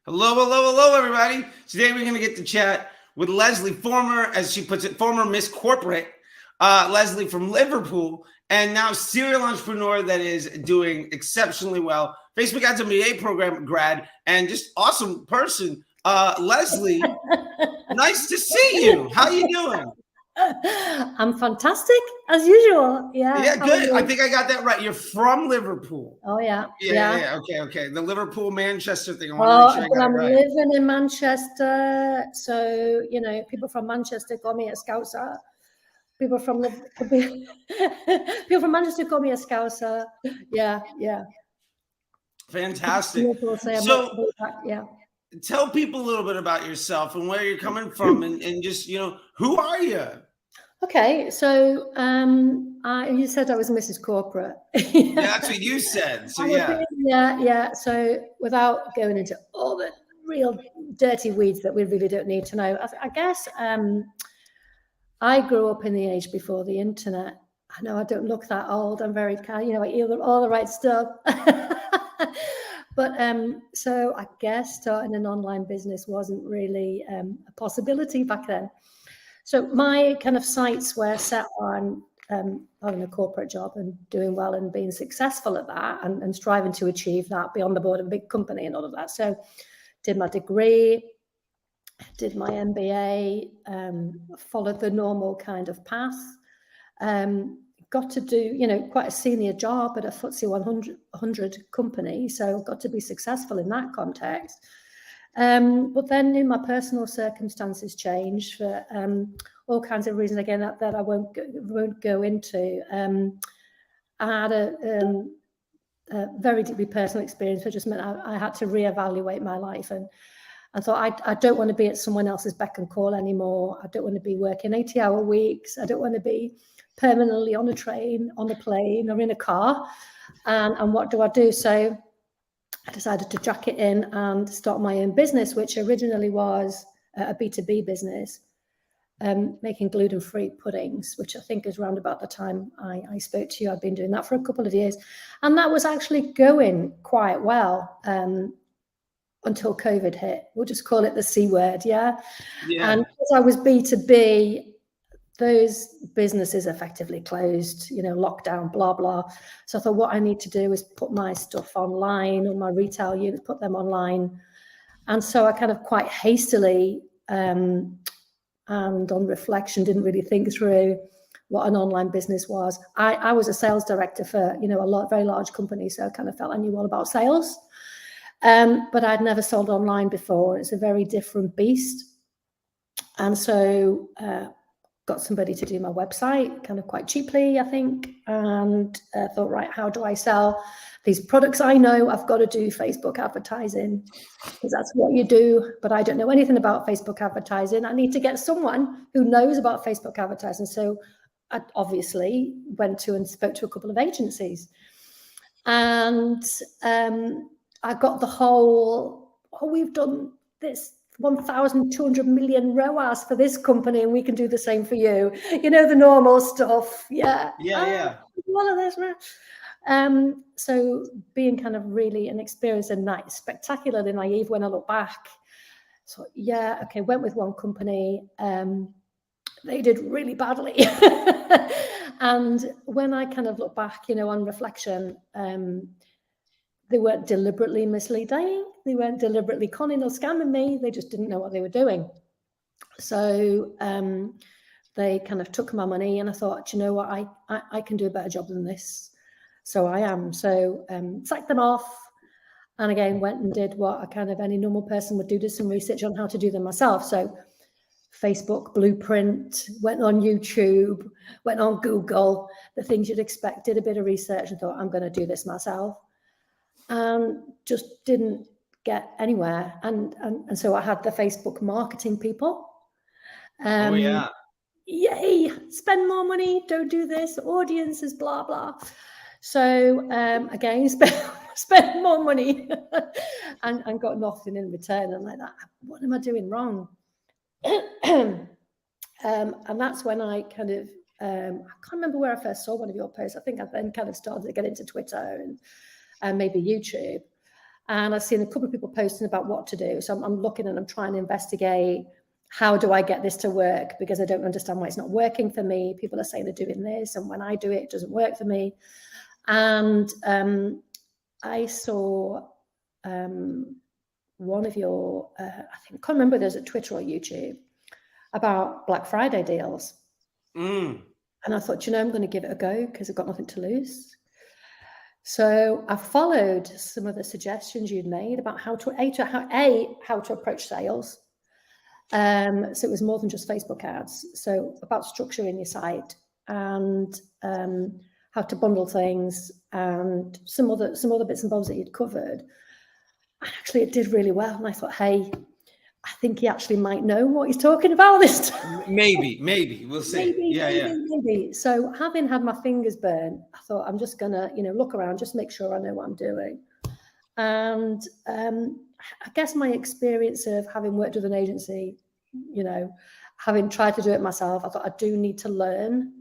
Hello, hello, hello, everybody. Today we're going to get to chat with Lesley, former, as she puts it, former Miss Corporate, Lesley from Liverpool, and now serial entrepreneur that is doing exceptionally well. Facebook Ads MBA program grad, and just awesome person. Lesley, nice to see you. How you doing? I'm fantastic as usual. Yeah, How are good. I you? think I got that right. You're from Liverpool. Oh yeah, Yeah. Okay. The Liverpool Manchester thing. I want to make Oh, sure I but got it I'm right. living in Manchester, so people from Manchester call me a Scouser. People from people from Manchester call me a Scouser. Yeah. Fantastic. People say I'm So back. Yeah. tell people a little bit about yourself and where you're coming from, and just who are you? Okay, so you said I was Mrs. Corporate. Yeah, that's what you said. So I was yeah. yeah. So without going into all the real dirty weeds that we really don't need to know, I guess I grew up in the age before the internet. I know I don't look that old. I'm very kind, I eat all the right stuff. But so I guess starting an online business wasn't really a possibility back then. So my kind of sights were set on having a corporate job and doing well and being successful at that and striving to achieve that beyond the board of a big company and all of that. So did my degree, did my MBA, followed the normal kind of path. Got to do, quite a senior job at a FTSE 100 company. So got to be successful in that context. But then my personal circumstances changed for all kinds of reasons, again, that I won't go into. I had a very deeply personal experience, which just meant I had to reevaluate my life and thought, I don't want to be at someone else's beck and call anymore. I don't want to be working 80-hour weeks. I don't want to be permanently on a train, on a plane, or in a car. And what do I do? So I decided to jack it in and start my own business, which originally was a B2B business, making gluten-free puddings, which I think is around about the time I spoke to you. I've been doing that for a couple of years. And that was actually going quite well until COVID hit. We'll just call it the C word, yeah? And because I was B2B, those businesses effectively closed, lockdown, blah, blah. So I thought what I need to do is put my stuff online, or my retail units, put them online. And so I kind of quite hastily and on reflection didn't really think through what an online business was. I was a sales director for, a very large company, so I kind of felt I knew all about sales. But I'd never sold online before. It's a very different beast. And so got somebody to do my website kind of quite cheaply, I think, and thought, right, how do I sell these products I know? I've got to do Facebook advertising because that's what you do, but I don't know anything about Facebook advertising. I need to get someone who knows about Facebook advertising. So I obviously went to and spoke to a couple of agencies, and I got the whole, we've done this 1,200 million ROAS for this company, and we can do the same for you. The normal stuff. Yeah. All of this. So being kind of really inexperienced and spectacularly naive when I look back. So yeah, okay, went with one company. They did really badly. And when I kind of look back, on reflection, they weren't deliberately misleading. They weren't deliberately conning or scamming me. They just didn't know what they were doing. So they kind of took my money, and I thought, you know what, I can do a better job than this. So I am. So sacked them off, and again went and did what any normal person would do, did some research on how to do them myself. So Facebook blueprint, went on YouTube, went on Google, the things you'd expect, did a bit of research and thought, I'm going to do this myself. And just didn't get anywhere. And so I had the Facebook marketing people. Yay, spend more money, don't do this, audiences, blah, blah. So again, spend more money and got nothing in return. And like that, what am I doing wrong? And that's when I kind of, I can't remember where I first saw one of your posts. I think I then kind of started to get into Twitter and maybe YouTube. And I've seen a couple of people posting about what to do. So I'm looking and I'm trying to investigate, how do I get this to work? Because I don't understand why it's not working for me. People are saying they're doing this, and when I do it, it doesn't work for me. And I saw one of your, I think, I can't remember, there's a Twitter or YouTube about Black Friday deals. And I thought, I'm going to give it a go because I've got nothing to lose. So I followed some of the suggestions you'd made about how to approach sales. So it was more than just Facebook ads. So about structuring your site and how to bundle things and some other bits and bobs that you'd covered. And actually, it did really well. And I thought, hey, I think he actually might know what he's talking about this time. Maybe we'll see. Maybe. So having had my fingers burnt, I thought I'm just gonna, look around, just make sure I know what I'm doing. And I guess my experience of having worked with an agency, having tried to do it myself, I thought I do need to learn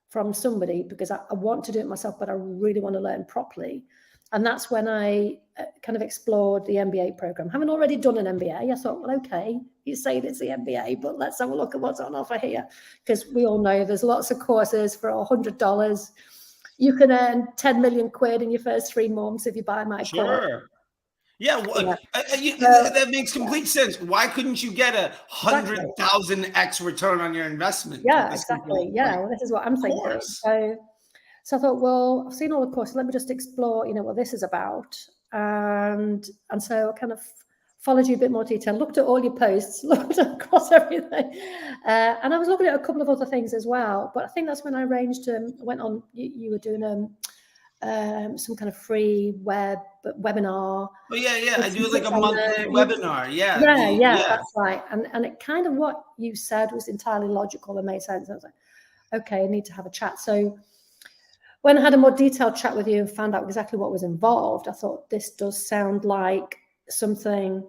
from somebody because I want to do it myself, but I really want to learn properly. And that's when I kind of explored the MBA program. Having already done an MBA, I thought, well, okay, you say it's the MBA, but let's have a look at what's on offer here. Because we all know there's lots of courses for $100. You can earn 10 million quid in your first 3 months if you buy my course. Yeah, that makes complete sense. Why couldn't you get 100,000x return on your investment? Yeah, exactly. Yeah, well, this is what I'm thinking. So I thought, well, I've seen all the courses. Let me just explore, what this is about. And so I kind of followed you a bit more detail, looked at all your posts, looked across everything. And I was looking at a couple of other things as well. But I think that's when I arranged, went on, you were doing some kind of free webinar. Oh, yeah. I do like a monthly webinar. Yeah, that's right. And it kind of what you said was entirely logical and made sense. I was like, okay, I need to have a chat. So when I had a more detailed chat with you and found out exactly what was involved, I thought this does sound like something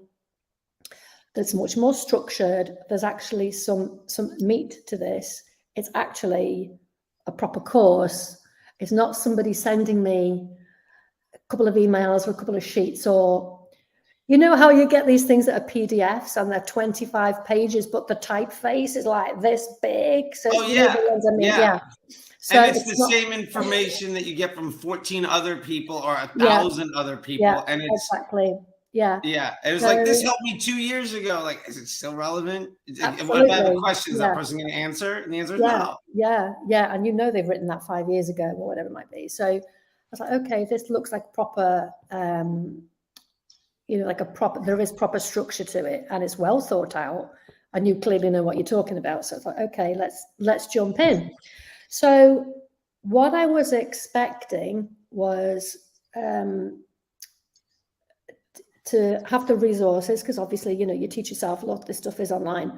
that's much more structured. There's actually some meat to this. It's actually a proper course. It's not somebody sending me a couple of emails or a couple of sheets, or how you get these things that are PDFs and they're 25 pages, but the typeface is like this big. So So and it's the same information that you get from 14 other people or 1,000 other people. Yeah, and it's exactly. Yeah. It was like, this helped me 2 years ago. Like, is it still relevant? Absolutely. What about the questions that person going to answer? And the answer is no. Yeah. And they've written that 5 years ago or whatever it might be. So I was like, okay, this looks like proper, there is proper structure to it and it's well thought out and you clearly know what you're talking about. So I thought, okay, let's jump in. So what I was expecting was to have the resources, because obviously, you teach yourself a lot of this stuff is online.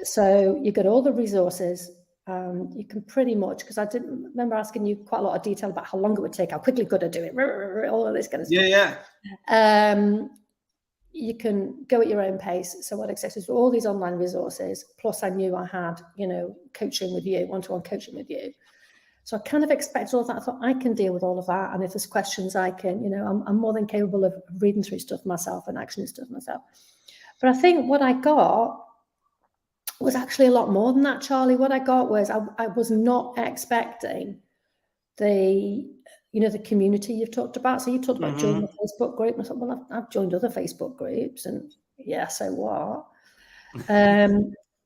So you get all the resources. You can pretty much, because I didn't remember asking you quite a lot of detail about how long it would take, how quickly could I do it, all of this kind of stuff. Yeah. You can go at your own pace. So what exactly is all these online resources, plus I knew I had, coaching with you, one-to-one coaching with you. So I kind of expected all of that. I thought I can deal with all of that. And if there's questions, I can, I'm more than capable of reading through stuff myself and actioning stuff myself. But I think what I got was actually a lot more than that, Charlie. What I got was I was not expecting the community you've talked about. So you talked about joining the Facebook group. And I thought, well, I've joined other Facebook groups and so what?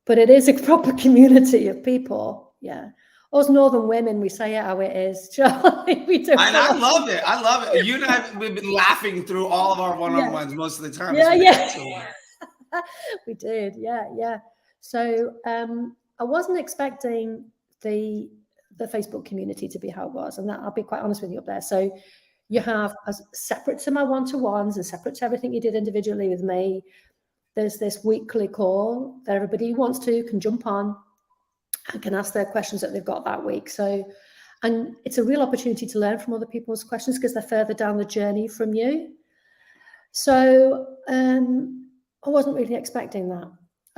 But it is a proper community of people. Yeah. Us Northern women, we say it how it is, Charlie. We do. I love it. I love it. You and I, we've been laughing through all of our one-on-ones most of the time. Yeah. We did. Yeah. So I wasn't expecting the Facebook community to be how it was, and that I'll be quite honest with you up there. So you have, as separate to my one-to-ones and separate to everything you did individually with me, there's this weekly call that everybody who wants to can jump on and can ask their questions that they've got that week. So, and it's a real opportunity to learn from other people's questions because they're further down the journey from you. So I wasn't really expecting that.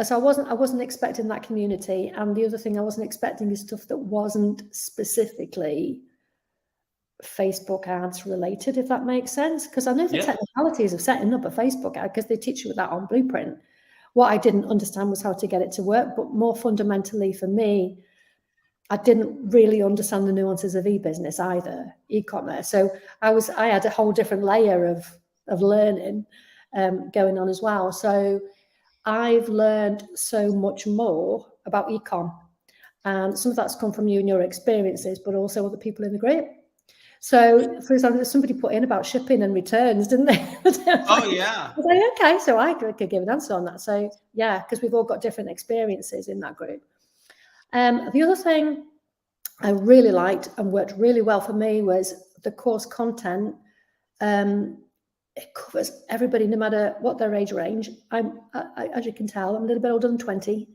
So I wasn't expecting that community. And the other thing I wasn't expecting is stuff that wasn't specifically Facebook ads related, if that makes sense. Because I know the technicalities of setting up a Facebook ad, because they teach you that on Blueprint. What I didn't understand was how to get it to work, but more fundamentally for me, I didn't really understand the nuances of e-business either, e-commerce. So I had a whole different layer of learning going on as well. So I've learned so much more about e-com, and some of that's come from you and your experiences, but also other people in the group. So, for example, somebody put in about shipping and returns, didn't they? Oh, yeah. I was like, okay, so I could give an answer on that. So, yeah, because we've all got different experiences in that group. The other thing I really liked and worked really well for me was the course content. It covers everybody, no matter what their age range. As you can tell, I'm a little bit older than 20.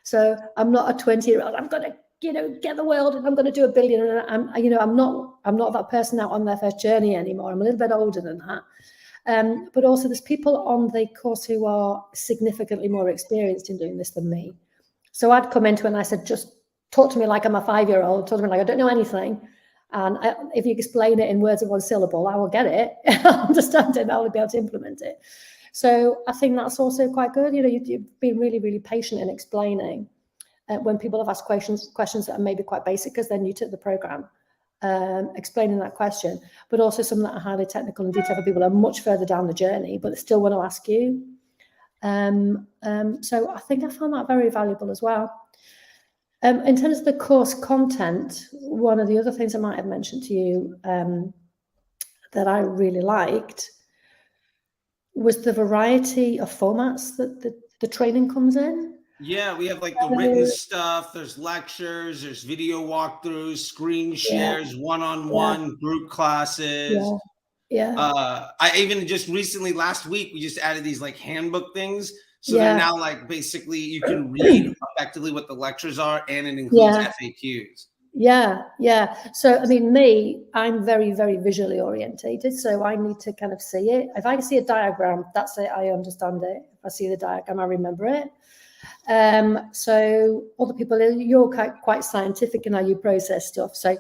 So I'm not a 20-year-old. I'm going to, get the world and I'm going to do $1 billion. And I'm not that person out on their first journey anymore. I'm a little bit older than that. But also there's people on the course who are significantly more experienced in doing this than me. So I'd come into it and I said, just talk to me like I'm a 5-year-old, talk to me like I don't know anything. And if you explain it in words of one syllable, I will get it, I'll understand it, and I'll be able to implement it. So I think that's also quite good. You've been really, really patient in explaining when people have asked questions that are maybe quite basic because they're new to the program, explaining that question, but also some that are highly technical and detailed for people who are much further down the journey, but still want to ask you. So I think I found that very valuable as well. In terms of the course content, one of the other things I might have mentioned to you that I really liked was the variety of formats that the training comes in. Yeah, we have like the written stuff, there's lectures, there's video walkthroughs, screen shares, one-on-one group classes. I even just recently, last week, we just added these like handbook things. So they're now like basically you can read effectively what the lectures are, and it includes FAQs. So I mean, I'm very, very visually orientated, so I need to kind of see it. If I see a diagram, that's it, I understand it. If I see the diagram, I remember it. So other people, you're quite scientific in how you process stuff. So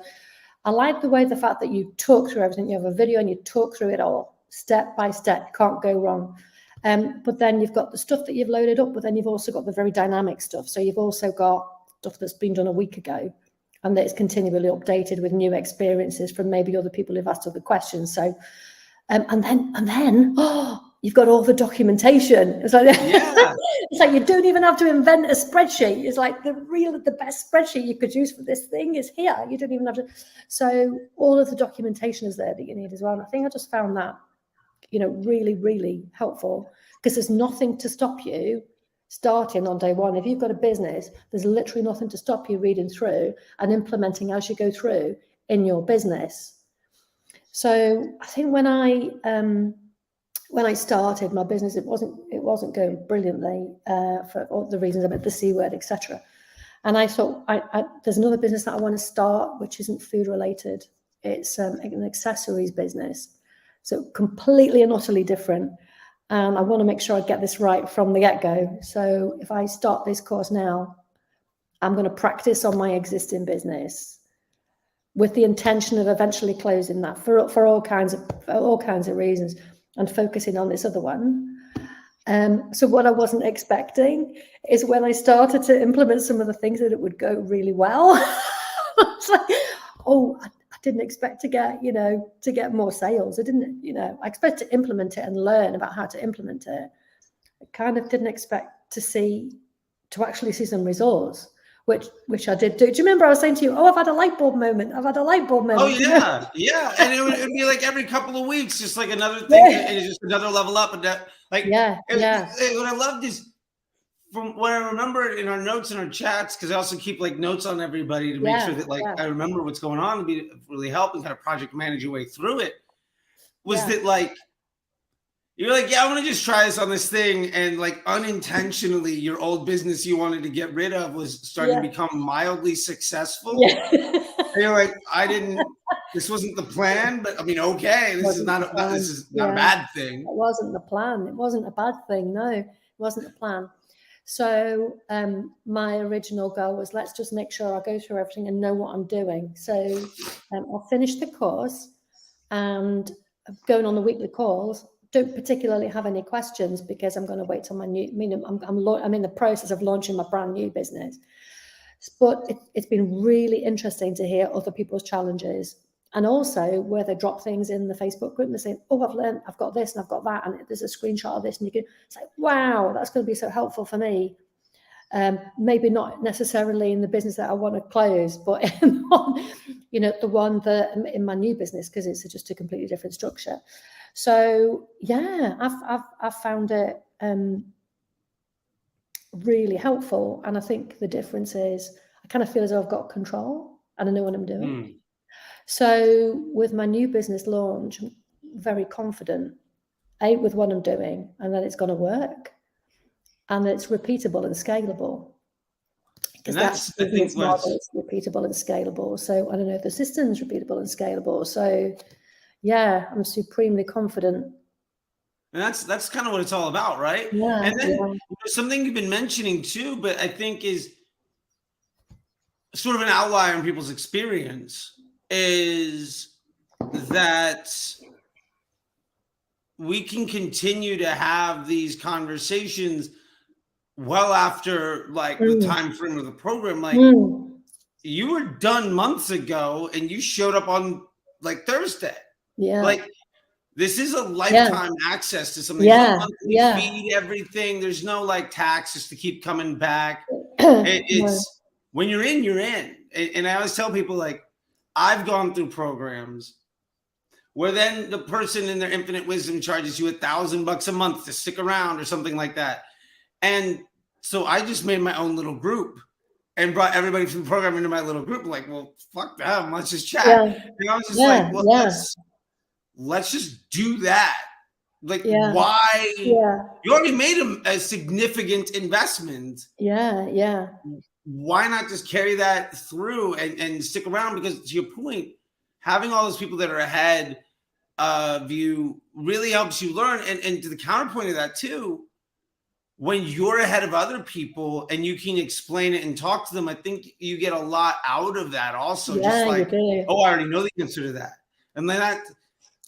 I like the fact that you talk through everything. You have a video and you talk through it all step by step. Can't go wrong. But then you've got the stuff that you've loaded up, but then you've also got the very dynamic stuff. So you've also got stuff that's been done a week ago and that is continually updated with new experiences from maybe other people who've asked other questions. So, and then, you've got all the documentation. It's like, it's like you don't even have to invent a spreadsheet. It's like the best spreadsheet you could use for this thing is here. You don't even have to. So all of the documentation is there that you need as well. And I think I just found that, really, really helpful, because there's nothing to stop you starting on day one. If you've got a business, there's literally nothing to stop you reading through and implementing as you go through in your business. So I think when I started my business, it wasn't going brilliantly for all the reasons about the C word, etc. And I thought, there's another business that I want to start, which isn't food related. It's an accessories business. So completely and utterly different. And I want to make sure I get this right from the get-go. So if I start this course now, I'm going to practice on my existing business with the intention of eventually closing that for all kinds of reasons, and focusing on this other one. So what I wasn't expecting is when I started to implement some of the things that it would go really well. It's like, I didn't expect to get more sales. I didn't, I expected to implement it and learn about how to implement it. I kind of didn't expect to actually see some results, which I did do. Do you remember I was saying to you, I've had a light bulb moment. Oh yeah. Yeah. And it would be like every couple of weeks, just like another thing, and it's just another level up. And that, like, what I loved is, from what I remember in our notes and our chats, because I also keep like notes on everybody to make sure that I remember what's going on, and really help and kind of project manage your way through it, was that like, you're like, I want to just try this on this thing. And like unintentionally, your old business you wanted to get rid of was starting to become mildly successful. And you're like, this wasn't the plan, but I mean, okay, this is not a bad thing. It wasn't the plan. It wasn't a bad thing. No, it wasn't the plan. So my original goal was, let's just make sure I go through everything and know what I'm doing. So I'll finish the course, and going on the weekly calls, don't particularly have any questions because I'm going to wait till my new, I'm in the process of launching my brand new business. But it's been really interesting to hear other people's challenges, and also where they drop things in the Facebook group and they say, oh, I've learned, I've got this and I've got that, and there's a screenshot of this, and you can say, wow, that's going to be so helpful for me. Maybe not necessarily in the business that I want to close, but in the one that in my new business, because it's just a completely different structure. So yeah, I've found it really helpful, and I think the difference is I kind of feel as though I've got control and I know what I'm doing. So with my new business launch, I'm very confident with what I'm doing, and that it's going to work, and that it's repeatable and scalable. Because that's the business model, it's repeatable and scalable. So I don't know if the system's repeatable and scalable. So yeah, I'm supremely confident. And that's kind of what it's all about, right? Yeah. And then something you've been mentioning too, but I think is sort of an outlier in people's experience, is that we can continue to have these conversations well after like the time frame of the program. Like you were done months ago and you showed up on like Thursday. Yeah. Like this is a lifetime access to something. There's no monthly feed, everything. There's no like taxes to keep coming back. It's when you're in, you're in. And I always tell people, like, I've gone through programs where then the person in their infinite wisdom charges you $1,000 a month to stick around or something like that. And so I just made my own little group and brought everybody from the program into my little group. Like, well, fuck them. Let's just chat. And I was just like, well, let's just do that. Like, why? You already made a significant investment. Why not just carry that through and stick around? Because to your point, having all those people that are ahead of you really helps you learn. And to the counterpoint of that too, when you're ahead of other people and you can explain it and talk to them, I think you get a lot out of that also. Just like, oh, I already know they consider that. And then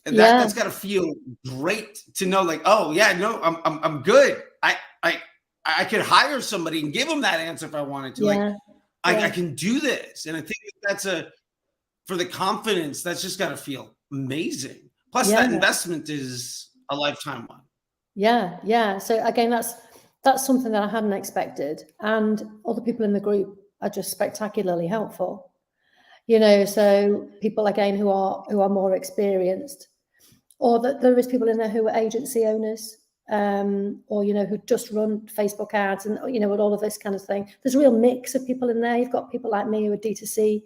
that's got to feel great to know, like, oh yeah, no, I'm good. I could hire somebody and give them that answer if I wanted to. I can do this. And I think that's for the confidence, that's just got to feel amazing. Plus that investment is a lifetime one. Yeah. So again, that's something that I hadn't expected. And other people in the group are just spectacularly helpful. So people again who are more experienced, or that there is people in there who are agency owners, or who just run Facebook ads and with all of this kind of thing. There's a real mix of people in there. You've got people like me who are D2C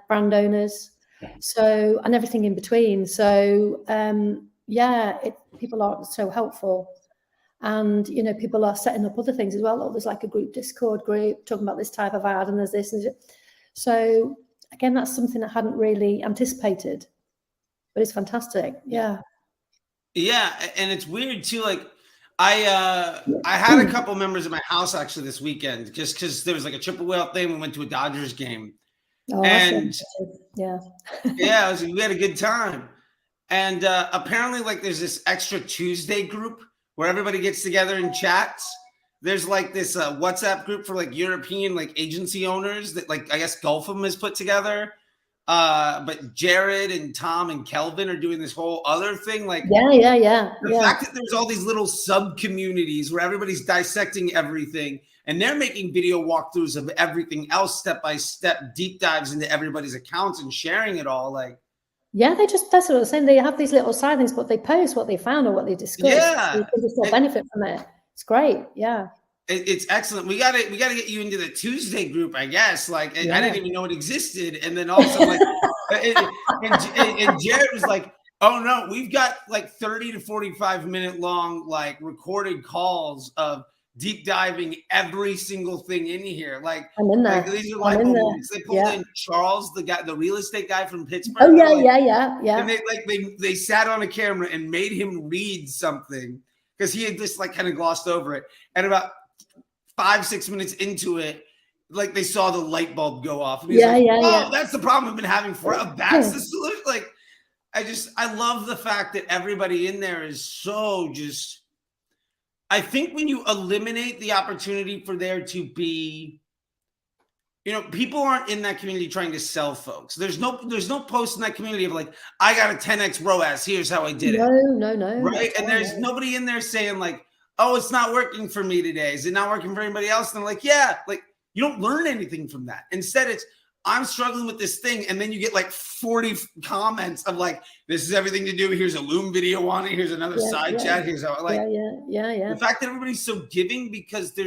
brand owners, so, and everything in between. So people are so helpful, and people are setting up other things as well. Oh, there's like a group Discord group talking about this type of ad, and there's this and so again, that's something I hadn't really anticipated, but it's fantastic. Yeah, and it's weird too. Like I had a couple members of my house actually this weekend, just because there was like a triple whale thing. We went to a Dodgers game, and we had a good time. And apparently, like, there's this extra Tuesday group where everybody gets together and chats. There's like this WhatsApp group for like European like agency owners that, like, I guess Gulfham has put together. But Jared and Tom and Kelvin are doing this whole other thing. Like, the fact that there's all these little sub communities where everybody's dissecting everything, and they're making video walkthroughs of everything else, step by step, deep dives into everybody's accounts and sharing it all. Like, that's what I was saying. They have these little side things, but they post what they found or what they discussed. So you can just benefit from it. It's great. It's excellent. We gotta get you into the Tuesday group, I guess. Like, I didn't even know it existed, and then all of a sudden, like, and Jared was like, "Oh no, we've got like 30 to 45 minute long like recorded calls of deep diving every single thing in here." Like, I'm in there. Like, these are like moments. They pulled in Charles, the real estate guy from Pittsburgh. Oh yeah. And they sat on a camera and made him read something because he had just like kind of glossed over it. And about 5-6 minutes into it, like they saw the light bulb go off. And that's the problem I've been having forever. That's the solution. Like, I love the fact that everybody in there is so just, I think when you eliminate the opportunity for there to be, people aren't in that community trying to sell folks. There's no post in that community of like, I got a 10x ROAS. Here's how I did it. No. Right. And there's nobody in there saying like, oh, it's not working for me today. Is it not working for anybody else? And I'm like, yeah, like you don't learn anything from that. Instead, it's, I'm struggling with this thing. And then you get like 40 comments of like, this is everything to do. Here's a Loom video on it. Here's another side chat. Here's how the fact that everybody's so giving because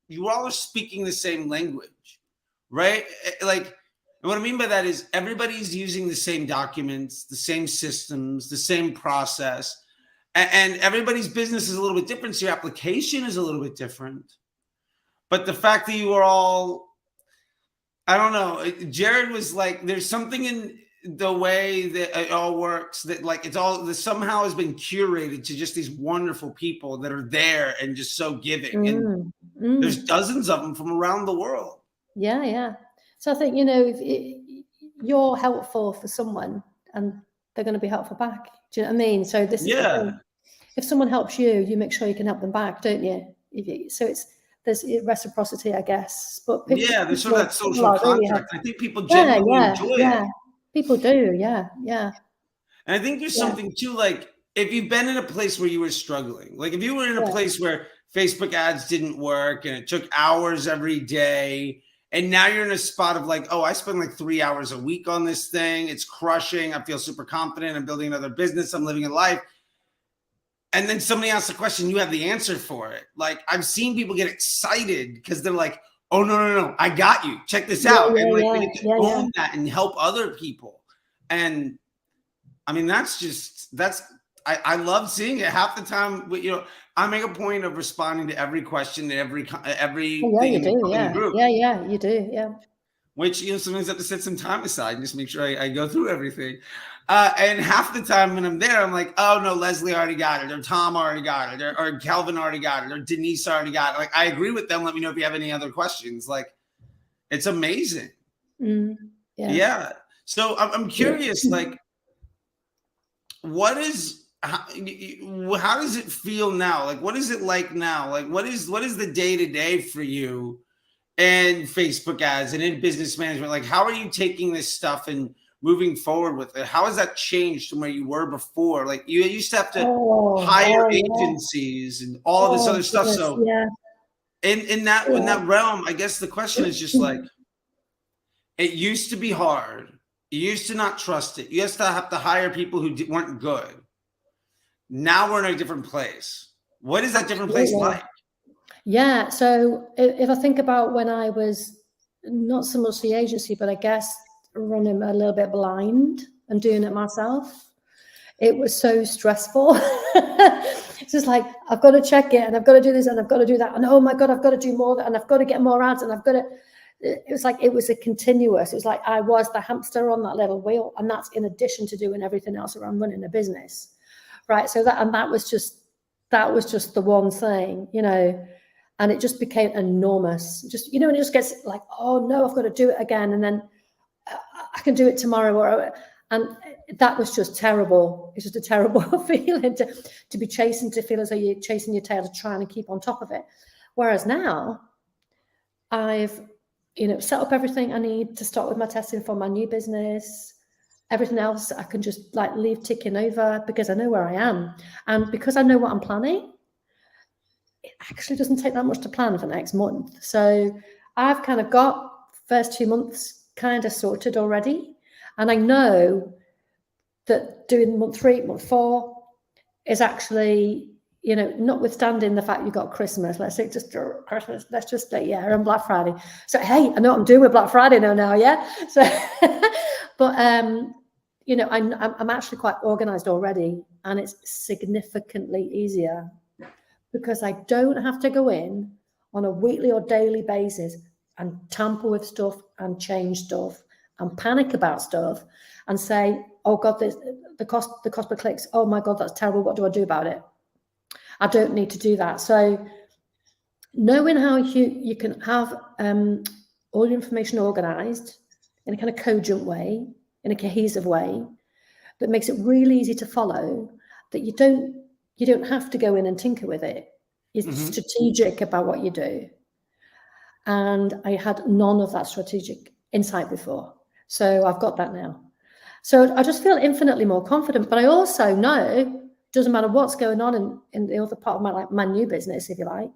you all are speaking the same language, right? Like, and what I mean by that is everybody's using the same documents, the same systems, the same process, and everybody's business is a little bit different. So your application is a little bit different. But the fact that you are all, I don't know, Jared was like, there's something in the way that it all works that like it's all that somehow has been curated to just these wonderful people that are there and just so giving. And there's dozens of them from around the world. Yeah. So I think, if you're helpful for someone and they're going to be helpful back. Do you know what I mean? So this is the thing. If someone helps you, you make sure you can help them back, don't you? So there's reciprocity, I guess. But there's sort of that social contract. I think people genuinely enjoy it. People do, yeah. And I think there's something too, like if you've been in a place where you were struggling, like if you were in a place where Facebook ads didn't work and it took hours every day, and now you're in a spot of like, oh, I spend like 3 hours a week on this thing. It's crushing. I feel super confident. I'm building another business. I'm living a life. And then somebody asks a question, you have the answer for it. Like I've seen people get excited because they're like, oh, no, I got you. Check this out. And like they get to own that and help other people. And I mean, I love seeing it. Half the time, I make a point of responding to every question and every you do, yeah, you do, yeah. Which sometimes I have to set some time aside and just make sure I go through everything. And half the time when I'm there, I'm like, oh no, Lesley already got it, or Tom already got it, or Kelvin already got it, or Denise already got it. Like I agree with them. Let me know if you have any other questions. Like it's amazing. Yeah. So I'm curious, like, how does it feel now? Like, what is it like now? Like, what is the day-to-day for you and Facebook ads and in business management? Like, how are you taking this stuff and moving forward with it? How has that changed from where you were before? Like you used to have to hire agencies and all of this other stuff. So in that realm, I guess the question is just like, it used to be hard. You used to not trust it. You used to have to hire people who weren't good. Now we're in a different place. What is that different place like? Yeah. So if I think about when I was not so much the agency, but I guess running a little bit blind and doing it myself, it was so stressful. It's just like, I've got to check it and I've got to do this and I've got to do that. And oh my God, I've got to do more and I've got to get more ads and I've got to, it was like, it was a continuous, it was like I was the hamster on that little wheel. And that's in addition to doing everything else around running a business. Right. So that was just the one thing, and it just became enormous. Just, and it just gets like, oh no, I've got to do it again. And then I can do it tomorrow. And that was just terrible. It's just a terrible feeling to be chasing, to feel as though you're chasing your tail to try and keep on top of it. Whereas now I've, set up everything I need to start with my testing for my new business. Everything else I can just like leave ticking over because I know where I am. And because I know what I'm planning, it actually doesn't take that much to plan for next month. So I've kind of got first 2 months kind of sorted already. And I know that doing month 3, month 4 is actually, notwithstanding the fact you've got Christmas, let's say just Christmas, let's just say, and Black Friday. So, hey, I know what I'm doing with Black Friday now, yeah? So, but, I'm actually quite organized already, and it's significantly easier because I don't have to go in on a weekly or daily basis and tamper with stuff and change stuff and panic about stuff and say, oh God, the cost per clicks, oh my God, that's terrible. What do I do about it? I don't need to do that. So knowing how you can have all your information organized in a kind of cogent way, in a cohesive way, that makes it really easy to follow, that you don't have to go in and tinker with it. You're strategic about what you do. And I had none of that strategic insight before. So I've got that now. So I just feel infinitely more confident, but I also know, doesn't matter what's going on in the other part of my, like, my new business, if you like,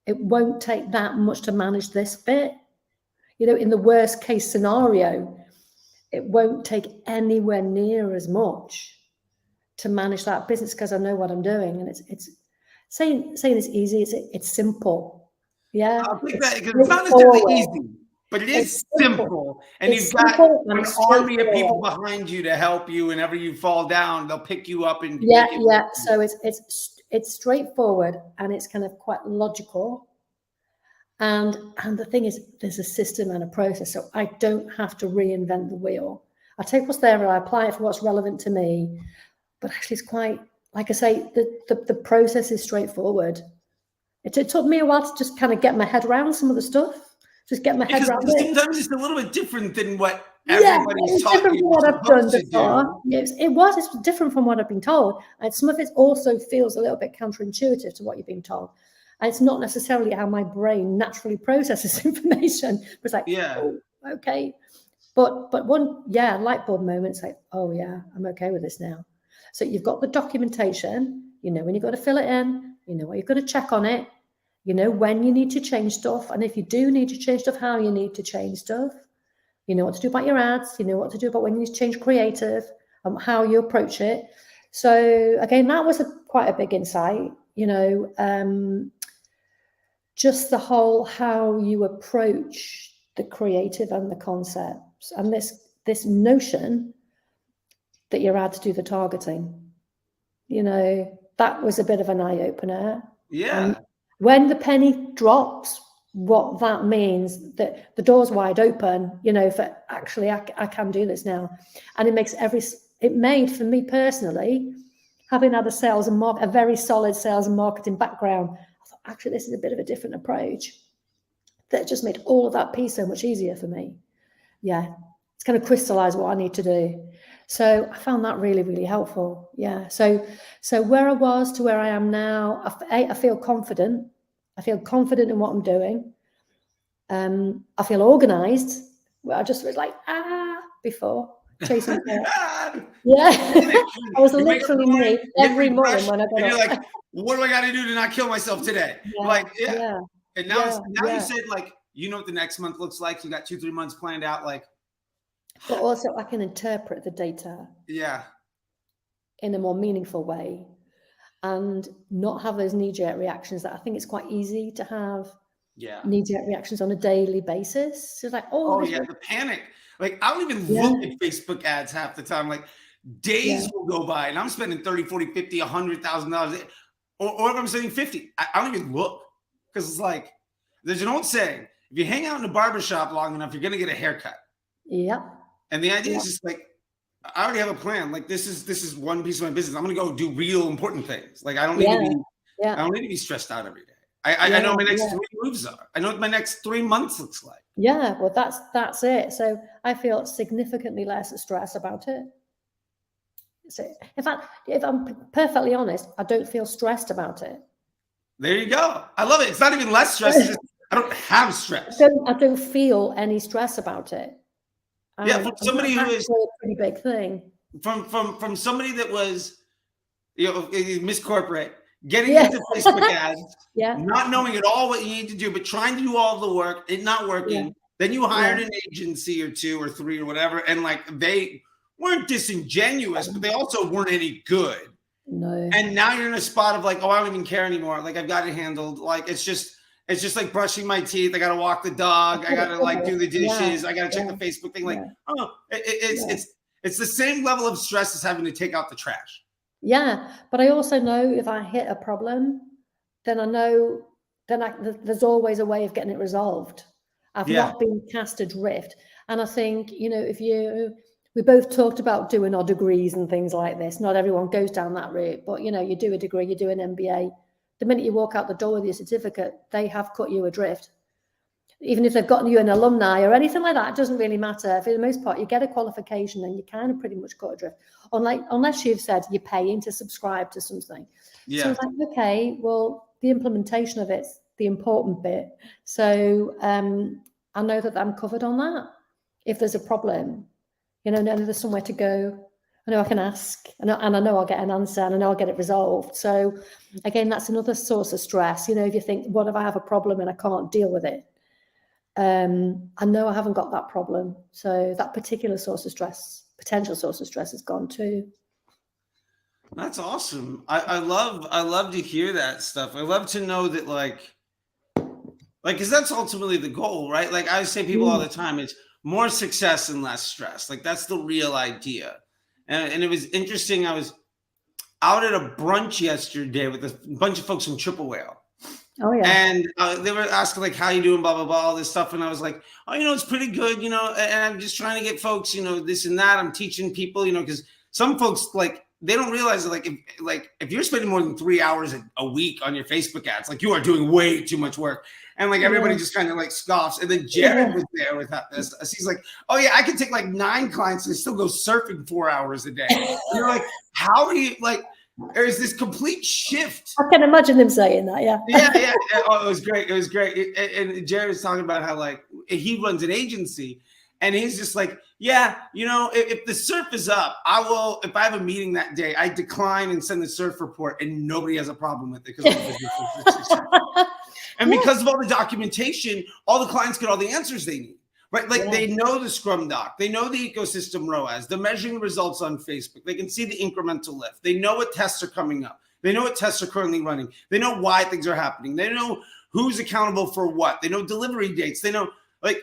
it won't take that much to manage this bit. You know, in the worst case scenario, it won't take anywhere near as much to manage that business because I know what I'm doing. And it's saying it's easy, it's simple. Yeah. I'll take that because it's not necessarily easy, but it is simple. And you've got an army of people behind you to help you. Whenever you fall down, they'll pick you up and So it's straightforward and it's kind of quite logical. And the thing is, there's a system and a process, so I don't have to reinvent the wheel. I take what's there and I apply it for what's relevant to me. But actually, it's quite, like I say, the process is straightforward. It took me a while to just kind of get my head around some of the stuff. Just get my head around it. Sometimes it's a little bit different than what everybody's taught you. What I've done before. It's different from what I've been told. And some of it also feels a little bit counterintuitive to what you've been told. And it's not necessarily how my brain naturally processes information. It's like, oh, okay. But one, light bulb moment, it's like, oh yeah, I'm okay with this now. So you've got the documentation, you know when you've got to fill it in, you know what you've got to check on it, you know when you need to change stuff. And if you do need to change stuff, how you need to change stuff. You know what to do about your ads, you know what to do about when you need to change creative, how you approach it. So again, that was quite a big insight, you know, just the whole how you approach the creative and the concepts, and this notion that you're out to do the targeting. You know, that was a bit of an eye-opener. Yeah. And when the penny drops, what that means, that the door's wide open, you know, for actually I can do this now. And it made for me personally, having had a very solid sales and marketing background, I thought, actually, this is a bit of a different approach. That just made all of that piece so much easier for me. Yeah, it's going to crystallize what I need to do. So I found that really, really helpful. Yeah. So where I was to where I am now, I feel confident. I feel confident in what I'm doing. I feel organized. I just was like, before chasing. Yeah. I was literally me every morning when I got up. You're like, what do I got to do to not kill myself today? Yeah. And now you said, like, you know what the next month looks like. You got 2-3 months planned out, like. But also I can interpret the data. Yeah. In a more meaningful way, and not have those knee-jerk reactions that I think it's quite easy to have. Yeah. Knee-jerk reactions on a daily basis. It's like, the panic. Like, I don't even look at Facebook ads half the time. Like, days will go by and I'm spending $30, $40, $50, $100,000. Or if I'm spending 50, I don't even look. Because it's like, there's an old saying, if you hang out in a barbershop long enough, you're going to get a haircut. Yeah. And the idea is just like, I already have a plan. Like, this is one piece of my business. I'm going to go do real important things. Like, I don't need I don't need to be stressed out every day. I know my next 3 moves are. I know what my next 3 months looks like. Yeah, well, that's it. So I feel significantly less stress about it. So in fact, if I'm perfectly honest, I don't feel stressed about it. There you go. I love it. It's not even less stress. It's just, I don't have stress. I don't feel any stress about it. From somebody who is a pretty big thing. From somebody that was, Miss Corporate, getting into Facebook ads, not knowing at all what you need to do, but trying to do all the work, it not working. Yeah. Then you hired an agency or 2 or 3 or whatever, and like they weren't disingenuous, but they also weren't any good. No. And now you're in a spot of like, oh, I don't even care anymore. Like, I've got it handled. Like, it's just like brushing my teeth. I got to walk the dog. I got to like do the dishes. I got to check the Facebook thing. Like, it's the same level of stress as having to take out the trash. Yeah. But I also know if I hit a problem, then I know, there's always a way of getting it resolved. I've not been cast adrift. And I think, we both talked about doing our degrees and things like this. Not everyone goes down that route, but you do a degree, you do an MBA, the minute you walk out the door with your certificate, they have cut you adrift. Even if they've gotten you an alumni or anything like that, it doesn't really matter. For the most part, you get a qualification and you kind of pretty much cut adrift. Unless you've said you're paying to subscribe to something. Yeah. So it's like, okay, well, the implementation of it's the important bit. So I know that I'm covered on that. If there's a problem, you know, there's somewhere to go. I know I can ask, and I know I'll get an answer, and I know I'll get it resolved. So again, that's another source of stress. You know, if you think, what if I have a problem and I can't deal with it? I know I haven't got that problem. So that particular source of stress, potential source of stress, is gone too. That's awesome. I love to hear that stuff. I love to know that like, because that's ultimately the goal, right? Like I say people all the time, it's more success and less stress. Like that's the real idea. And it was interesting. I was out at a brunch yesterday with a bunch of folks from Triple Whale. Oh yeah. And they were asking like, how you doing, blah, blah, blah, all this stuff. And I was like, oh, you know, it's pretty good, you know, and I'm just trying to get folks, you know, this and that. I'm teaching people, you know, because some folks like, they don't realize that if you're spending more than 3 hours a week on your Facebook ads, like you are doing way too much work. And like everybody just kind of like scoffs. And then Jared was there with this. He's like, oh yeah, I can take like 9 clients and still go surfing 4 hours a day. And you're like, how do you like, there's this complete shift. I can imagine him saying that. Yeah. Yeah. Oh, it was great. It was great. And Jared was talking about how like he runs an agency. And he's just like, yeah, you know, if the surf is up, I will, if I have a meeting that day, I decline and send the surf report and nobody has a problem with it. And because of all the documentation, all the clients get all the answers they need, right? Like they know the Scrum Doc, they know the ecosystem ROAS, they're measuring the results on Facebook. They can see the incremental lift. They know what tests are coming up. They know what tests are currently running. They know why things are happening. They know who's accountable for what. They know delivery dates. They know like,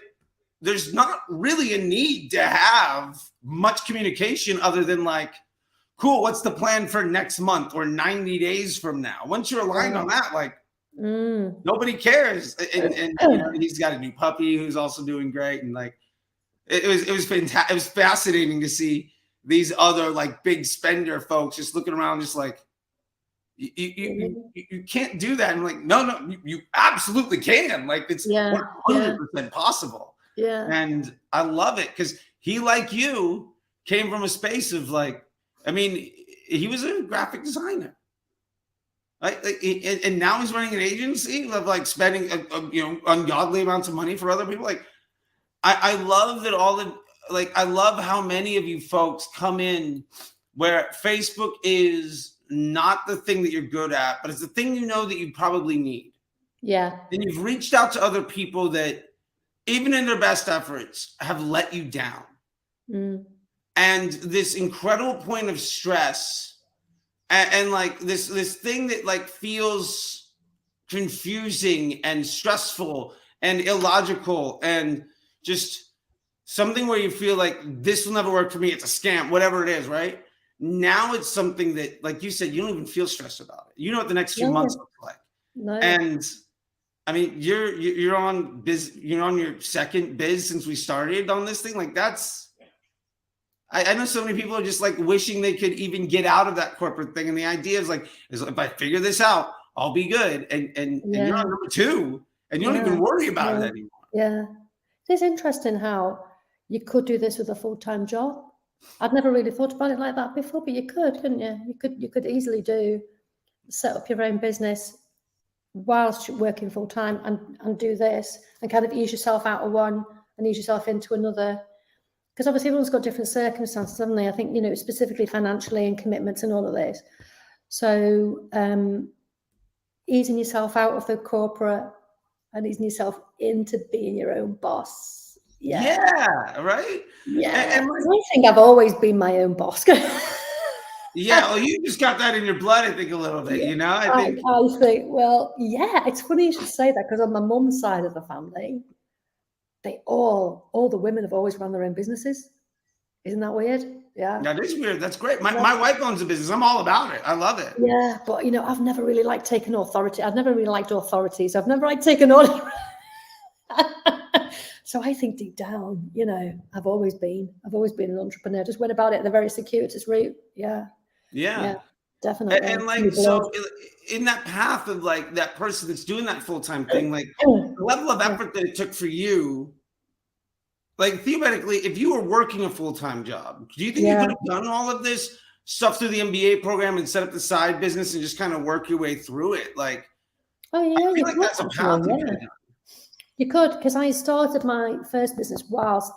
there's not really a need to have much communication other than like, cool, what's the plan for next month or 90 days from now? Once you're aligned on that, like nobody cares. And you know, he's got a new puppy who's also doing great. And like, it was fantastic. It was fascinating to see these other like big spender folks just looking around, just like, you can't do that. And I'm like, no, you absolutely can. Like it's 100% possible. Yeah. And I love it because he, like you, came from a space of like, I mean, he was a graphic designer. And now he's running an agency of like spending, you know, ungodly amounts of money for other people. Like, I love that I love how many of you folks come in where Facebook is not the thing that you're good at, but it's the thing you know that you probably need. Yeah. And you've reached out to other people that, even in their best efforts, have let you down. And this incredible point of stress and like this thing that like feels confusing and stressful and illogical and just something where you feel like this will never work for me. It's a scam, whatever it is, right? Now it's something that, like you said, you don't even feel stressed about it. You know what the next few months look like. And I mean, you're on your second biz since we started on this thing. Like that's, I know so many people are just like wishing they could even get out of that corporate thing. And the idea is like, if I figure this out, I'll be good. And you're on number 2 and you don't even worry about it anymore. Yeah. It's interesting how you could do this with a full-time job. I'd never really thought about it like that before, but you could, couldn't you? You could easily set up your own business whilst you're working full time and do this and kind of ease yourself out of one and ease yourself into another. Because obviously everyone's got different circumstances, haven't they? I think, you know, specifically financially and commitments and all of this. So easing yourself out of the corporate and easing yourself into being your own boss. Yeah, right? Yeah. And I think I've always been my own boss. Yeah, well, you just got that in your blood, I think, a little bit, you know? I think, well, yeah, it's funny you should say that because on my mum's side of the family, all the women have always run their own businesses. Isn't that weird? Yeah. That is weird. That's great. My wife owns a business. I'm all about it. I love it. Yeah, but, you know, I've never really liked taking authority. I've never really liked authorities. I've never taken on. So I think deep down, you know, I've always been an entrepreneur. Just went about it the very circuitous route. Yeah. Definitely. And like, New blood. so in that path of like that person that's doing that full-time thing, like the level of effort that it took for you, like theoretically, if you were working a full-time job, do you think you could have done all of this stuff through the MBA program and set up the side business and just kind of work your way through it? Like, Oh I yeah, feel you like could that's a path actually, you could yeah. have done. You could, because I started my first business whilst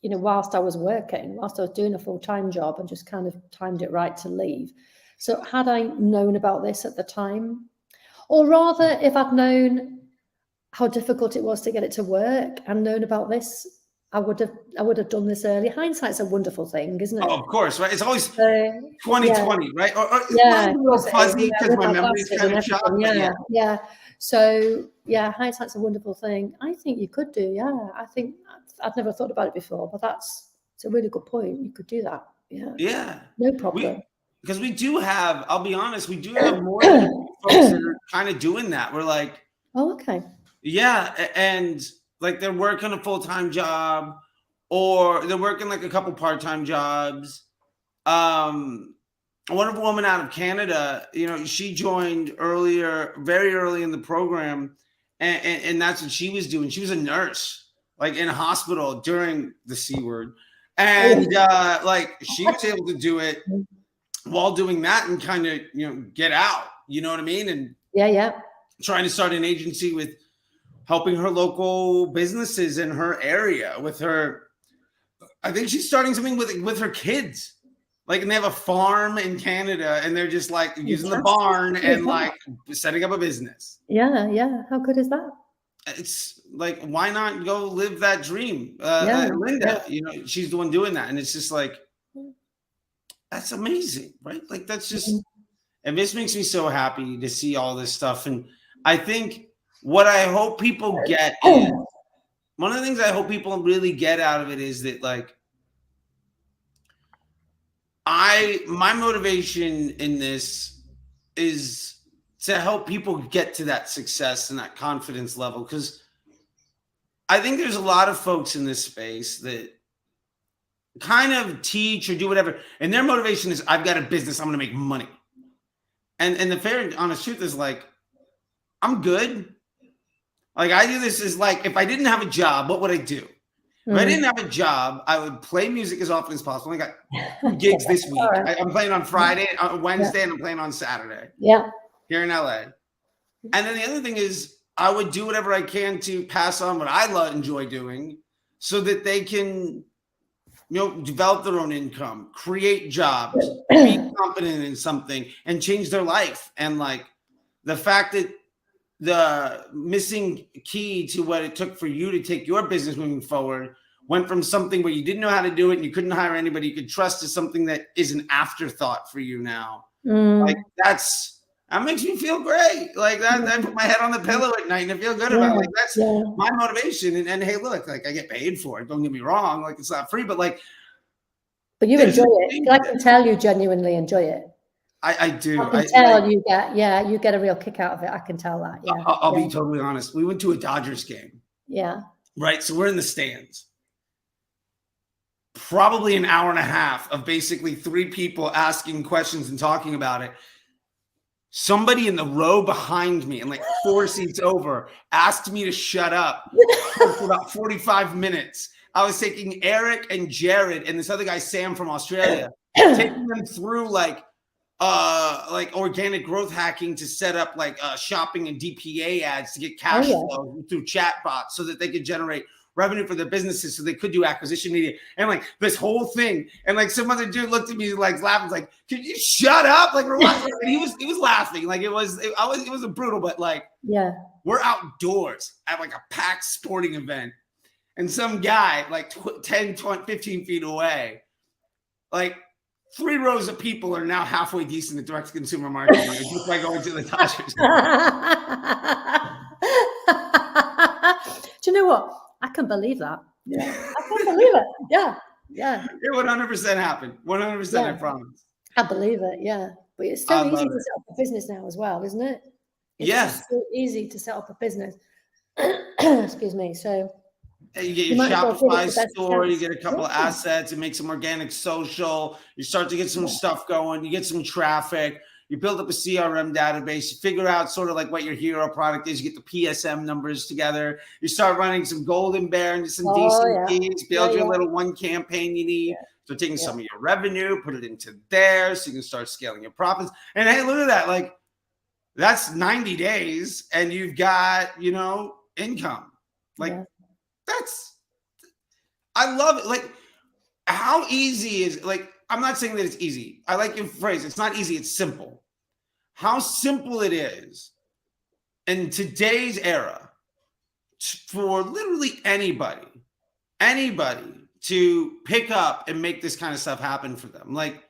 I was working, whilst I was doing a full-time job, and just kind of timed it right to leave. So had I known about this at the time, or rather, if I'd known how difficult it was to get it to work and known about this, I would have done this early. Hindsight's a wonderful thing, isn't it? Oh, of course, right? It's always So, 2020, right? Or yeah, mine's a little fuzzy because with my my memory's glasses kind and of shot. everything. But Yeah. So yeah, hindsight's a wonderful thing. I think you could do. Yeah, I think I'd never thought about it before, but it's a really good point. You could do that. Yeah. yeah, No problem. because we do have, I'll be honest, we do have more than folks that are kind of doing that. We're like, Oh, okay. yeah, and like they're working a full-time job or they're working like a couple part-time jobs. A wonderful woman out of Canada, she joined very early in the program, and that's what she was doing. She was a nurse, like in a hospital during the C word. And like she was able to do it while doing that and kind of, get out, you know what I mean? And Yeah. trying to start an agency with helping her local businesses in her area with her. I think she's starting something with her kids. Like, and they have a farm in Canada and they're just like using the barn and like setting up a business. Yeah. How good is that? It's like, why not go live that dream? Linda, she's the one doing that. And it's just like, that's amazing, right? Like, that's just, and this makes me so happy to see all this stuff. And I think what I hope people get is, one of the things I hope people really get out of it is that like, my motivation in this is to help people get to that success and that confidence level. Because I think there's a lot of folks in this space that kind of teach or do whatever. And their motivation is, I've got a business, I'm going to make money. And the fair and honest truth is like, I'm good. Like I do this as like, if I didn't have a job, what would I do? If I didn't have a job, I would play music as often as possible. I got 2 gigs this week. I'm playing on Friday, Wednesday, and I'm playing on Saturday. Yeah. Here in LA. And then the other thing is I would do whatever I can to pass on what I enjoy doing so that they can, develop their own income, create jobs, be confident in something and change their life. And like the fact that the missing key to what it took for you to take your business moving forward went from something where you didn't know how to do it and you couldn't hire anybody you could trust to something that is an afterthought for you now. Like that makes me feel great. Like that, I put my head on the pillow at night and I feel good about it. Like that's my motivation. And hey, look, like I get paid for it. Don't get me wrong. Like it's not free, but like. But you enjoy it. I can tell you genuinely enjoy it. I do. I can tell you get a real kick out of it. I can tell that. Yeah. I'll be totally honest. We went to a Dodgers game. Yeah. Right. So we're in the stands. Probably an hour and a half of basically 3 people asking questions and talking about it. Somebody in the row behind me and like 4 seats over asked me to shut up for about 45 minutes. I was taking Eric and Jared and this other guy, Sam from Australia, taking them through like organic growth hacking to set up like shopping and DPA ads to get cash flow through chatbots so that they could generate revenue for their businesses so they could do acquisition media and like this whole thing. And like some other dude looked at me like laughing, like, could you shut up? Like and he was laughing. Like it was a brutal, but like we're outdoors at like a packed sporting event. And some guy like 10, 20, 15 feet away, like 3 rows of people are now halfway decent at direct consumer marketing just by going to the Dodgers. Do you know what? I can believe that. Yeah. I can believe it. Yeah. It 100% happened. 100%, I promise. I believe it. Yeah. But it's so easy to set up a business now as well, isn't it? It's so easy to set up a business. Excuse me. So you get your Shopify store, you get a couple of assets, and make some organic social. You start to get some stuff going. You get some traffic. You build up a CRM database. You figure out sort of like what your hero product is. You get the PSM numbers together. You start running some golden bear and some decent keys. Build your little one campaign you need. So taking some of your revenue, put it into there so you can start scaling your profits. And hey, look at that. Like, that's 90 days and you've got, you know, income. Like, I love it. Like, how easy is, like, I'm not saying that it's easy. I like your phrase. It's not easy. It's simple. How simple it is in today's era for literally anybody to pick up and make this kind of stuff happen for them. Like,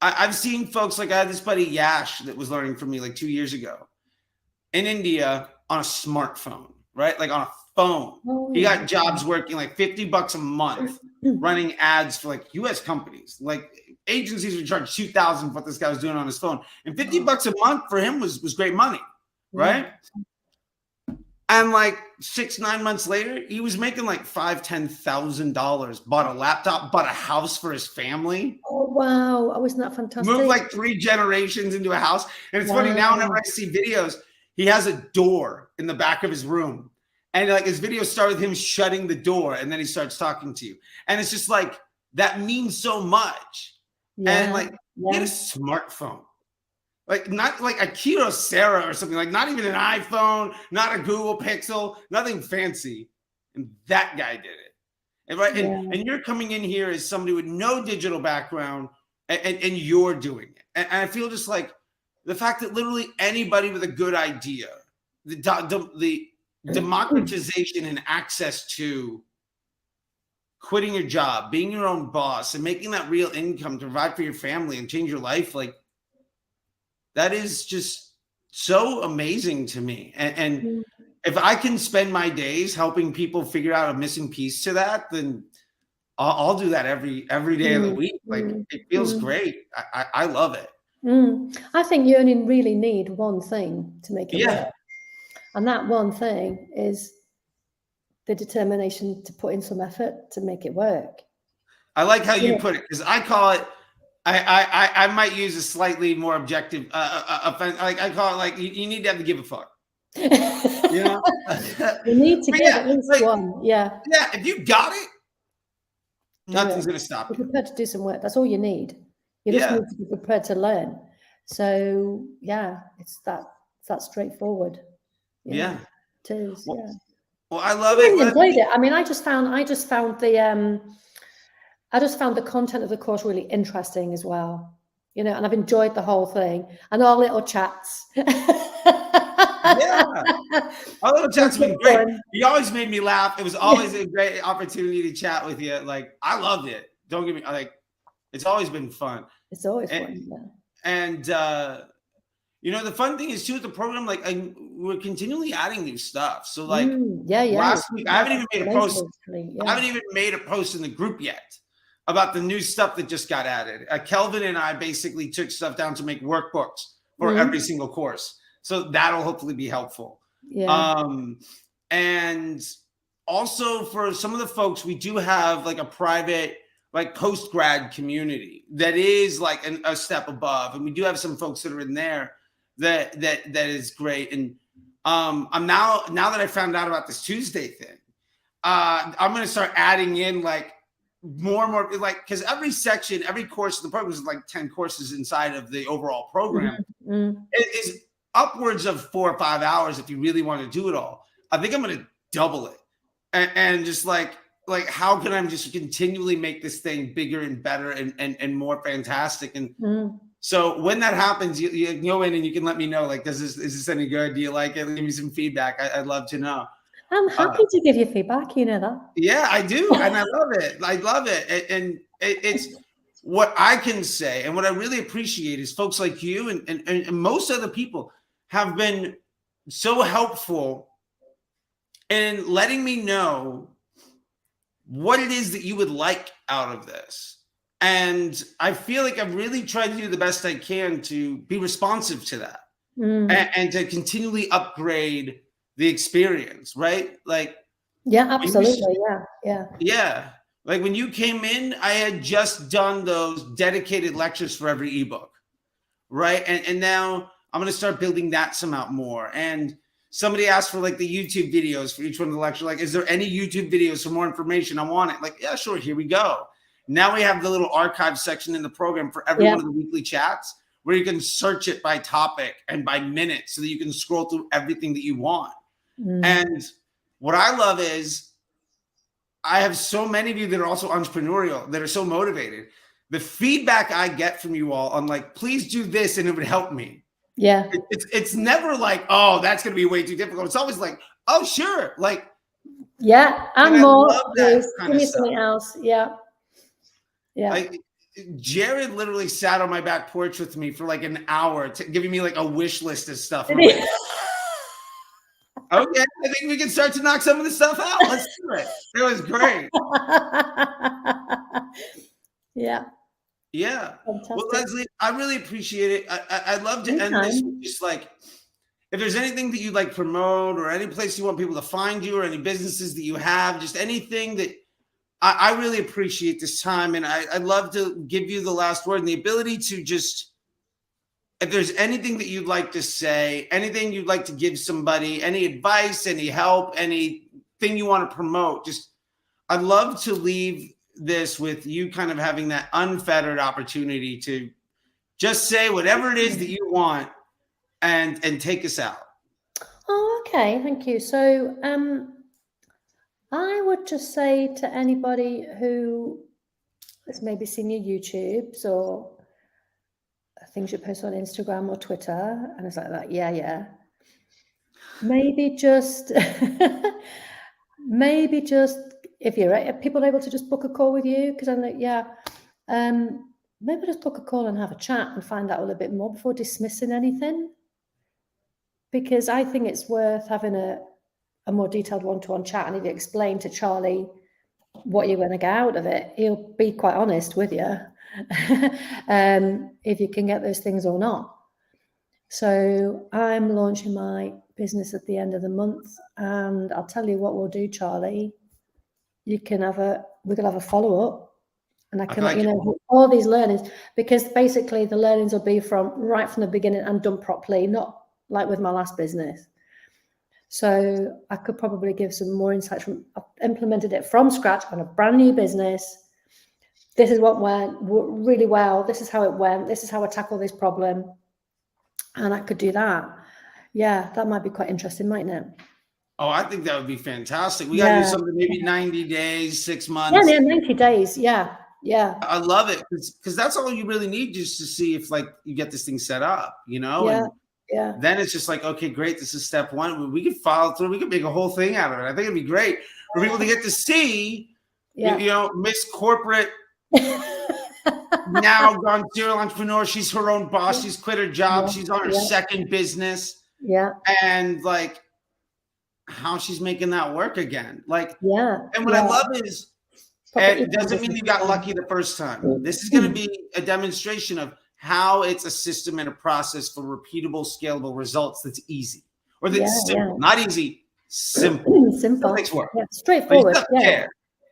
I've seen folks, like I had this buddy Yash that was learning from me like 2 years ago in India on a smartphone, right? Like on a phone. He got jobs working like $50 a month running ads for like US companies. Like agencies would charge $2,000 for what this guy was doing on his phone. And $50 a month for him was great money, right? And like 6-9 months later, he was making like $5,000-$10,000, bought a laptop, bought a house for his family. Oh, wow. Oh, isn't that fantastic? Moved like 3 generations into a house. And it's funny now, whenever I see videos, he has a door in the back of his room. And like his videos start with him shutting the door and then he starts talking to you. And it's just like, that means so much. And like, get a smartphone. Like, not like a Kyocera or something, like not even an iPhone, not a Google Pixel, nothing fancy. And that guy did it. And right. And you're coming in here as somebody with no digital background and you're doing it. And I feel just like the fact that literally anybody with a good idea, the democratization and access to quitting your job, being your own boss and making that real income to provide for your family and change your life, like, that is just so amazing to me. And if I can spend my days helping people figure out a missing piece to that, then I'll do that every day of the week. Like, it feels great. I love it. I think you only really need one thing to make it work. And that one thing is the determination to put in some effort to make it work. I like how you put it, because I call it, I might use a slightly more objective offense. Like I call it, like you need to have to give a fuck. You know, you need to give at least one. Yeah. If you got it, nothing's gonna stop you. Be prepared to do some work. That's all you need. You just need to be prepared to learn. So it's that straightforward. It is. Well, I love it. I really enjoyed it. I mean, I just found the content of the course really interesting as well, you know, and I've enjoyed the whole thing and our little chats. Our little chats have been great. You always made me laugh. It was always a great opportunity to chat with you. Like, I loved it. Don't get me, like, it's always been fun. It's always fun. And you know, the fun thing is too with the program, like we're continually adding new stuff. So like last week, I haven't even made a post. I haven't even made a post in the group yet about the new stuff that just got added. Kelvin and I basically took stuff down to make workbooks for every single course. So that'll hopefully be helpful. And also for some of the folks, we do have like a private, like post-grad community that is like a step above. And we do have some folks that are in there that is great. And I'm now that I found out about this Tuesday thing, I'm going to start adding in like more and more, like, because every section, every course in the program is like 10 courses inside of the overall program. It is upwards of 4 or 5 hours if you really want to do it all. I think I'm going to double it and just like how can I just continually make this thing bigger and better and more fantastic. And so when that happens, you go in and you can let me know, like, is this any good? Do you like it? Give me some feedback. I'd love to know. I'm happy to give you feedback. You know that. Yeah, I do. And I love it. I love it. And it's what I can say. And what I really appreciate is folks like you and most other people have been so helpful in letting me know what it is that you would like out of this. And I feel like I've really tried to do the best I can to be responsive to that and to continually upgrade the experience, right? Like, absolutely. Yeah. Like when you came in, I had just done those dedicated lectures for every ebook, right? And now I'm going to start building that some out more. And somebody asked for like the YouTube videos for each one of the lecture. Like, is there any YouTube videos for more information? I want it. Like, yeah, sure. Here we go. Now we have the little archive section in the program for every one of the weekly chats where you can search it by topic and by minute so that you can scroll through everything that you want. And what I love is I have so many of you that are also entrepreneurial, that are so motivated. The feedback I get from you all on like, please do this and it would help me. Yeah. It's never like, oh, that's going to be way too difficult. It's always like, oh, sure. Like, yeah. And more. Give me something else. Yeah. Yeah. Like, Jared literally sat on my back porch with me for like an hour, giving me like a wish list of stuff. Like, okay, I think we can start to knock some of this stuff out. Let's do it. It was great. Yeah. Yeah. Fantastic. Well, Lesley, I really appreciate it. I'd love to end this with just like, if there's anything that you'd like to promote or any place you want people to find you or any businesses that you have, just anything that I really appreciate this time. And I'd love to give you the last word and the ability to just, if there's anything that you'd like to say, anything you'd like to give somebody, any advice, any help, anything you want to promote, just, I'd love to leave this with you kind of having that unfettered opportunity to just say whatever it is that you want and take us out. Oh, okay. Thank you. So, I would just say to anybody who has maybe seen your YouTubes or things you post on Instagram or Twitter, and it's like that, yeah. Maybe just, if people are able to just book a call with you, because I'm like, maybe just book a call and have a chat and find out a little bit more before dismissing anything. Because I think it's worth having a more detailed one-to-one chat, and if you explain to Charlie what you're going to get out of it, he'll be quite honest with you if you can get those things or not. So I'm launching my business at the end of the month, and I'll tell you what we'll do, Charlie. We can have a follow-up, and I can let you know all these learnings, because basically the learnings will be right from the beginning and done properly, not like with my last business. So I could probably give some more insights I've implemented it from scratch on a brand new business. This is what went really well. This is how it went. This is how I tackle this problem. And I could do that. Yeah, that might be quite interesting, mightn't it? Oh, I think that would be fantastic. We got to do something maybe 90 days, 6 months. Yeah, 90 days. Yeah. I love it because that's all you really need, just to see if like you get this thing set up, you know? Yeah. And then it's just like, okay, great. This is step one. We could follow through. We could make a whole thing out of it. I think it'd be great for people to get to see, you know, Miss Corporate now gone serial entrepreneur. She's her own boss. She's quit her job. She's on her second business. Yeah. And like how she's making that work again. Like, and what I love is, it doesn't mean you got lucky the first time. This is going to be a demonstration of how it's a system and a process for repeatable, scalable results that's easy. Or that's simple. Not easy, simple. Simple. It takes work. Yeah, straightforward.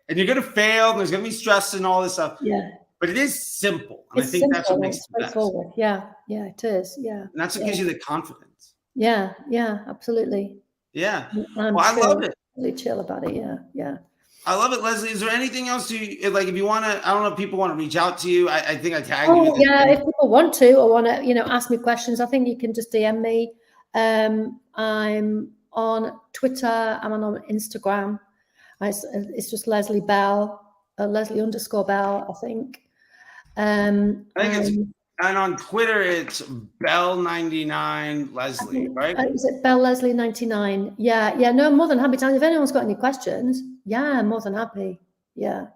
And you're going to fail, and there's going to be stress and all this stuff. Yeah. But it is simple. And I think that's what makes it best. Yeah, it is. Yeah. And that's what gives you the confidence. Yeah, absolutely. Yeah. Well, I love it. Really chill about it. Yeah. I love it, Lesley. Is there anything else like? If you want to, I don't know if people want to reach out to you. I think I tagged you. Yeah, if people want to or want to, ask me questions, I think you can just DM me. I'm on Twitter. I'm on Instagram. It's just Lesley Bell, Lesley_Bell, I think. I think it's, and on Twitter it's Bell99 Lesley, right? Is it Bell Lesley 99? Yeah. No, I'm more than happy to. If anyone's got any questions, I'm more than happy. Yeah.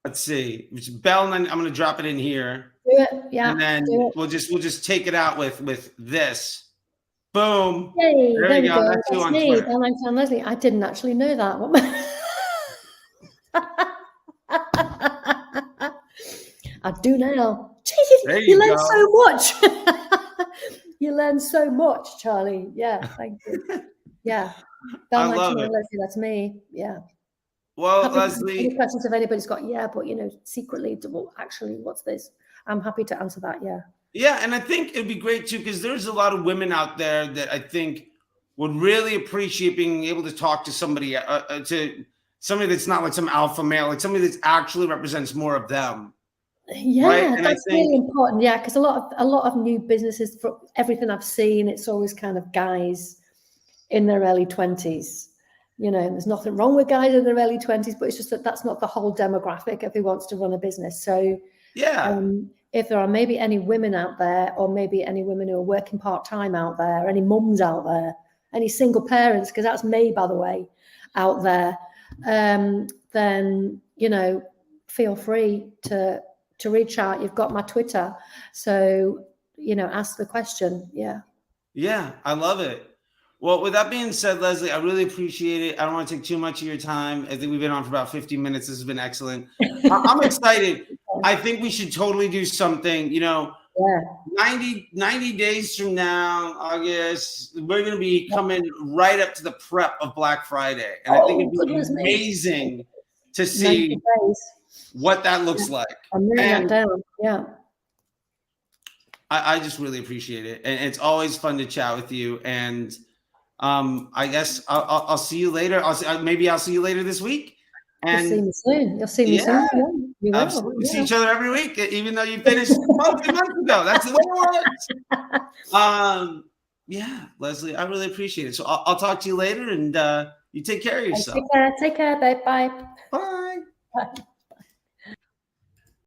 Let's see. It's Bell. I'm going to drop it in here. Do it. Yeah. And then we'll just take it out with this. Boom. Yay, there you go. That's you on Twitter. Bell99 Lesley. I didn't actually know that. I do now. Jesus, you learn so much. You learn so much, Charlie. Yeah, thank you. Yeah. I love it. Lesley, that's me. Yeah. Well, Lesley. Any questions if anybody's got, but secretly, well, actually, what's this? I'm happy to answer that. Yeah. Yeah, and I think it'd be great too, because there's a lot of women out there that I think would really appreciate being able to talk to somebody that's not like some alpha male, like somebody that actually represents more of them, right? Yeah, And I that's think, really important. Yeah, because a lot of new businesses, for everything I've seen, it's always kind of guys in their early 20s. You know, there's nothing wrong with guys in their early 20s, but it's just that that's not the whole demographic of who wants to run a business. So yeah, if there are maybe any women out there, or maybe any women who are working part-time out there, any mums out there, any single parents, because that's me, by the way, out there, then, you know, feel free to reach out. You've got my Twitter. So, you know, ask the question. Yeah. yeah, I love it. Well, with that being said, Lesley, I really appreciate it. I don't want to take too much of your time. I think we've been on for about 15 minutes. This has been excellent. I'm excited. I think we should totally do something, Yeah. 90 days from now, August, we're going to be coming right up to the prep of Black Friday. And I think it'd be amazing to see what that looks like. I'm writing that down. Yeah. I just really appreciate it. And it's always fun to chat with you. And I guess I'll see you later. Maybe I'll see you later this week. And you'll see me soon. You'll see me soon. Yeah, you will. Absolutely. We see each other every week, even though you finished months and months ago. That's the way it works. Yeah, Lesley, I really appreciate it. So I'll talk to you later, and you take care of yourself. Take care, babe. Bye. Bye. Bye.